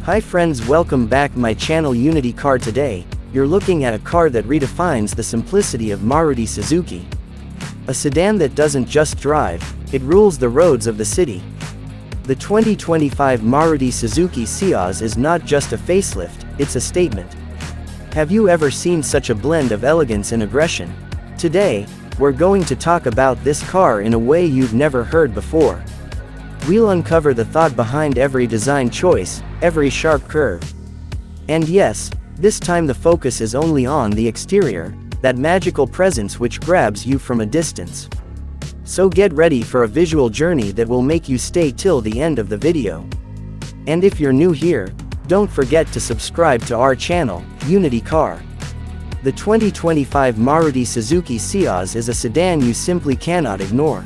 Hi friends, welcome back my channel Unity Car. Today, you're looking at a car that redefines the simplicity of Maruti Suzuki. A sedan that doesn't just drive, it rules the roads of the city. The 2025 Maruti Suzuki Ciaz is not just a facelift, it's a statement. Have you ever seen such a blend of elegance and aggression? Today, we're going to talk about this car in a way you've never heard before. We'll uncover the thought behind every design choice, every sharp curve. And yes, this time the focus is only on the exterior, that magical presence which grabs you from a distance. So get ready for a visual journey that will make you stay till the end of the video. And if you're new here, don't forget to subscribe to our channel, Unity Car. The 2025 Maruti Suzuki Ciaz is a sedan you simply cannot ignore.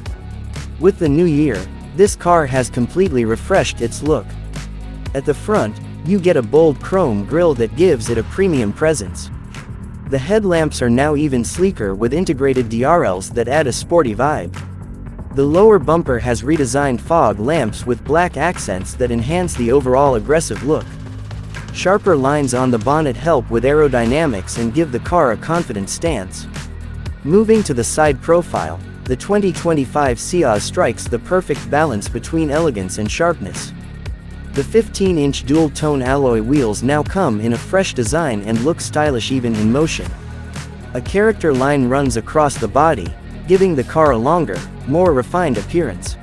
With the new year, this car has completely refreshed its look. At the front, you get a bold chrome grille that gives it a premium presence. The headlamps are now even sleeker with integrated DRLs that add a sporty vibe. The lower bumper has redesigned fog lamps with black accents that enhance the overall aggressive look. Sharper lines on the bonnet help with aerodynamics and give the car a confident stance. Moving to the side profile, the 2025 Ciaz strikes the perfect balance between elegance and sharpness. The 15-inch dual-tone alloy wheels now come in a fresh design and look stylish even in motion. A character line runs across the body, giving the car a longer, more refined appearance.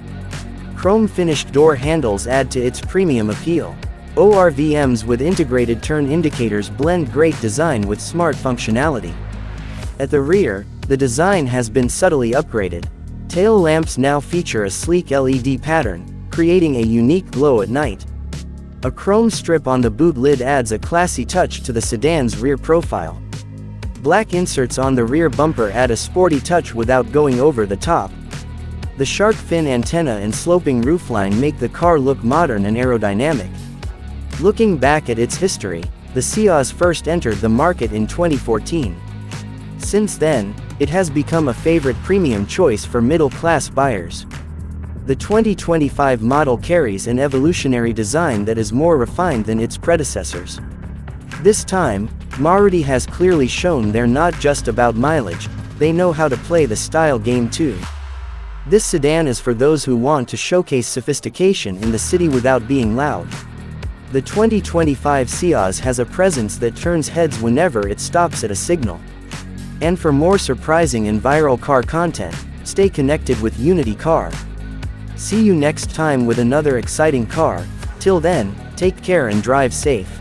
Chrome-finished door handles add to its premium appeal. ORVMs with integrated turn indicators blend great design with smart functionality. At the rear, the design has been subtly upgraded. Tail lamps now feature a sleek LED pattern, creating a unique glow at night. A chrome strip on the boot lid adds a classy touch to the sedan's rear profile. Black inserts on the rear bumper add a sporty touch without going over the top. The shark fin antenna and sloping roofline make the car look modern and aerodynamic. Looking back at its history, the Ciaz first entered the market in 2014. Since then, it has become a favorite premium choice for middle-class buyers. The 2025 model carries an evolutionary design that is more refined than its predecessors. This time, Maruti has clearly shown they're not just about mileage, they know how to play the style game too. This sedan is for those who want to showcase sophistication in the city without being loud. The 2025 Ciaz has a presence that turns heads whenever it stops at a signal. And for more surprising and viral car content, stay connected with Unity Car. See you next time with another exciting car. Till then, take care and drive safe.